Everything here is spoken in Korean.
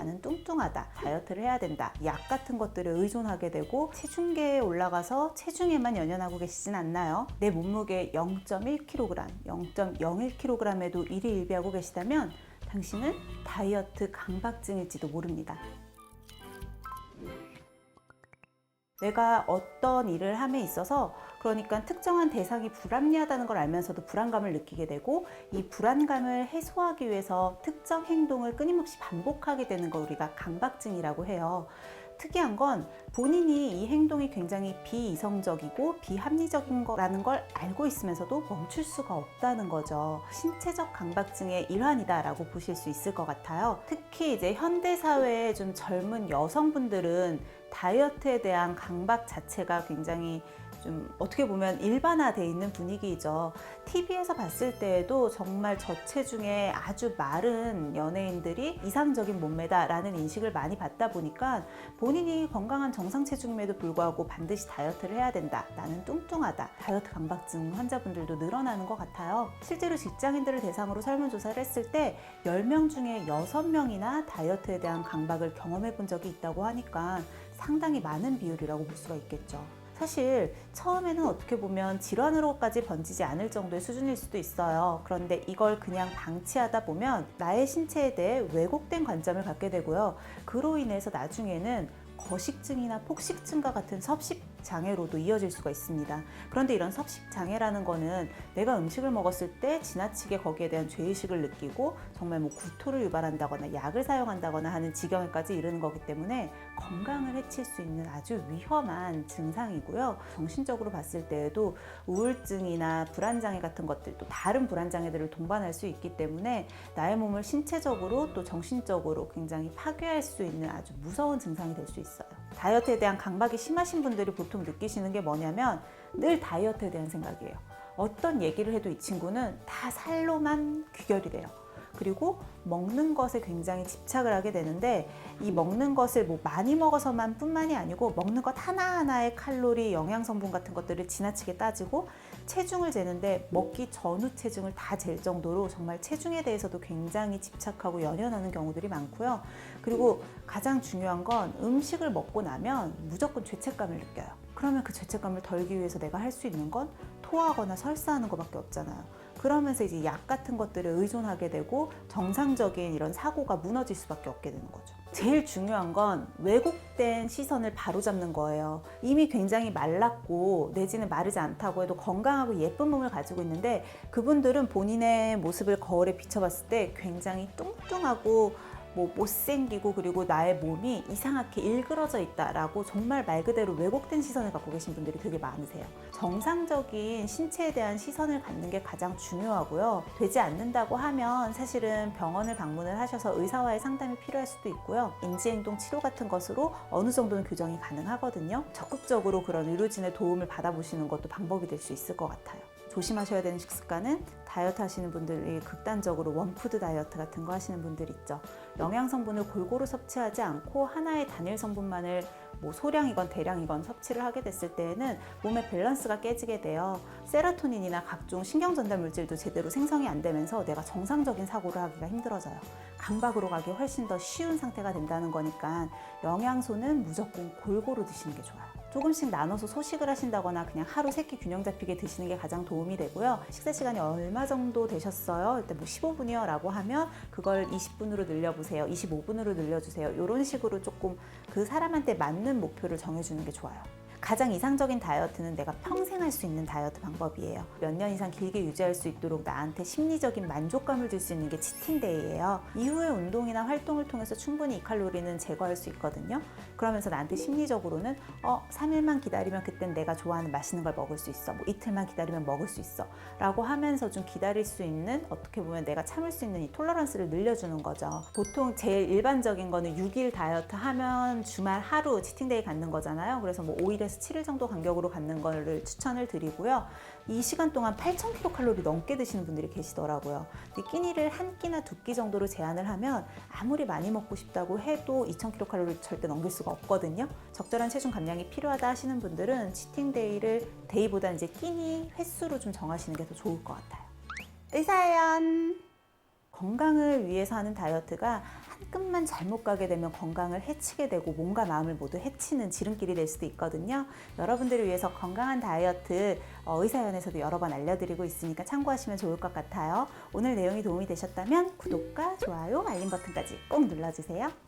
나는 뚱뚱하다, 다이어트를 해야 된다, 약 같은 것들에 의존하게 되고 체중계에 올라가서 체중에만 연연하고 계시진 않나요? 내 몸무게 0.1kg, 0.01kg에도 일희일비하고 계시다면 당신은 다이어트 강박증일지도 모릅니다. 내가 어떤 일을 함에 있어서 그러니까 특정한 대상이 불합리하다는 걸 알면서도 불안감을 느끼게 되고 이 불안감을 해소하기 위해서 특정 행동을 끊임없이 반복하게 되는 걸 우리가 강박증이라고 해요. 특이한 건 본인이 이 행동이 굉장히 비이성적이고 비합리적인 거라는 걸 알고 있으면서도 멈출 수가 없다는 거죠. 신체적 강박증의 일환이다라고 보실 수 있을 것 같아요. 특히 이제 현대사회의 좀 젊은 여성분들은 다이어트에 대한 강박 자체가 굉장히 좀 어떻게 보면 일반화되어 있는 분위기이죠. TV에서 봤을 때에도 정말 저체중의 아주 마른 연예인들이 이상적인 몸매다라는 인식을 많이 받다 보니까 본인이 건강한 정상 체중임에도 불구하고 반드시 다이어트를 해야 된다. 나는 뚱뚱하다. 다이어트 강박증 환자분들도 늘어나는 것 같아요. 실제로 직장인들을 대상으로 설문조사를 했을 때 10명 중에 6명이나 다이어트에 대한 강박을 경험해 본 적이 있다고 하니까 상당히 많은 비율이라고 볼 수가 있겠죠. 사실 처음에는 어떻게 보면 질환으로까지 번지지 않을 정도의 수준일 수도 있어요. 그런데 이걸 그냥 방치하다 보면 나의 신체에 대해 왜곡된 관점을 갖게 되고요. 그로 인해서 나중에는 거식증이나 폭식증과 같은 섭식 장애로도 이어질 수가 있습니다. 그런데 이런 섭식 장애라는 거는 내가 음식을 먹었을 때 지나치게 거기에 대한 죄의식을 느끼고 정말 뭐 구토를 유발한다거나 약을 사용한다거나 하는 지경에까지 이르는 거기 때문에 건강을 해칠 수 있는 아주 위험한 증상이고요. 정신적으로 봤을 때에도 우울증이나 불안장애 같은 것들, 또 다른 불안장애들을 동반할 수 있기 때문에 나의 몸을 신체적으로 또 정신적으로 굉장히 파괴할 수 있는 아주 무서운 증상이 될 수 있어요. 다이어트에 대한 강박이 심하신 분들이 보통 느끼시는 게 뭐냐면 늘 다이어트에 대한 생각이에요. 어떤 얘기를 해도 이 친구는 다 살로만 귀결이 돼요. 그리고 먹는 것에 굉장히 집착을 하게 되는데 이 먹는 것을 뭐 많이 먹어서만 뿐만이 아니고 먹는 것 하나하나의 칼로리, 영양 성분 같은 것들을 지나치게 따지고 체중을 재는데 먹기 전후 체중을 다 잴 정도로 정말 체중에 대해서도 굉장히 집착하고 연연하는 경우들이 많고요. 그리고 가장 중요한 건 음식을 먹고 나면 무조건 죄책감을 느껴요. 그러면 그 죄책감을 덜기 위해서 내가 할 수 있는 건 토하거나 설사하는 것밖에 없잖아요. 그러면서 이제 약 같은 것들에 의존하게 되고 정상적인 이런 사고가 무너질 수밖에 없게 되는 거죠. 제일 중요한 건 왜곡된 시선을 바로잡는 거예요. 이미 굉장히 말랐고 내지는 마르지 않다고 해도 건강하고 예쁜 몸을 가지고 있는데 그분들은 본인의 모습을 거울에 비춰봤을 때 굉장히 뚱뚱하고 못생기고 그리고 나의 몸이 이상하게 일그러져 있다라고 정말 말 그대로 왜곡된 시선을 갖고 계신 분들이 되게 많으세요. 정상적인 신체에 대한 시선을 갖는 게 가장 중요하고요. 되지 않는다고 하면 사실은 병원을 방문을 하셔서 의사와의 상담이 필요할 수도 있고요. 인지행동 치료 같은 것으로 어느 정도는 교정이 가능하거든요. 적극적으로 그런 의료진의 도움을 받아보시는 것도 방법이 될 수 있을 것 같아요. 조심하셔야 되는 식습관은 다이어트 하시는 분들이 극단적으로 원푸드 다이어트 같은 거 하시는 분들 있죠. 영양 성분을 골고루 섭취하지 않고 하나의 단일 성분만을 소량이건 대량이건 섭취를 하게 됐을 때에는 몸의 밸런스가 깨지게 돼요. 세로토닌이나 각종 신경 전달 물질도 제대로 생성이 안 되면서 내가 정상적인 사고를 하기가 힘들어져요. 강박으로 가기 훨씬 더 쉬운 상태가 된다는 거니까 영양소는 무조건 골고루 드시는 게 좋아요. 조금씩 나눠서 소식을 하신다거나 그냥 하루 3끼 균형 잡히게 드시는 게 가장 도움이 되고요. 식사 시간이 얼마 정도 되셨어요? 일단 15분이요 라고 하면 그걸 20분으로 늘려보세요. 25분으로 늘려주세요. 이런 식으로 조금 그 사람한테 맞는 목표를 정해주는 게 좋아요. 가장 이상적인 다이어트는 내가 평생 할 수 있는 다이어트 방법이에요. 몇 년 이상 길게 유지할 수 있도록 나한테 심리적인 만족감을 줄 수 있는 게 치팅데이예요. 이후의 운동이나 활동을 통해서 충분히 이 칼로리는 제거할 수 있거든요. 그러면서 나한테 심리적으로는 3일만 기다리면 그땐 내가 좋아하는 맛있는 걸 먹을 수 있어. 이틀만 기다리면 먹을 수 있어. 라고 하면서 좀 기다릴 수 있는 어떻게 보면 내가 참을 수 있는 이 톨러런스를 늘려주는 거죠. 보통 제일 일반적인 거는 6일 다이어트 하면 주말 하루 치팅데이 갖는 거잖아요. 그래서 5일에서 7일 정도 간격으로 갖는 거를 추천을 드리고요. 이 시간 동안 8,000kcal 넘게 드시는 분들이 계시더라고요. 근데 끼니를 한 끼나 2끼 정도로 제한을 하면 아무리 많이 먹고 싶다고 해도 2,000kcal 절대 넘길 수가 없거든요. 적절한 체중 감량이 필요하다 하시는 분들은 치팅데이를 데이보다 이제 끼니 횟수로 좀 정하시는 게 더 좋을 것 같아요. 의사연! 건강을 위해서 하는 다이어트가 한 끗만 잘못 가게 되면 건강을 해치게 되고 몸과 마음을 모두 해치는 지름길이 될 수도 있거든요. 여러분들을 위해서 건강한 다이어트 의사연에서도 여러 번 알려드리고 있으니까 참고하시면 좋을 것 같아요. 오늘 내용이 도움이 되셨다면 구독과 좋아요, 알림 버튼까지 꼭 눌러주세요.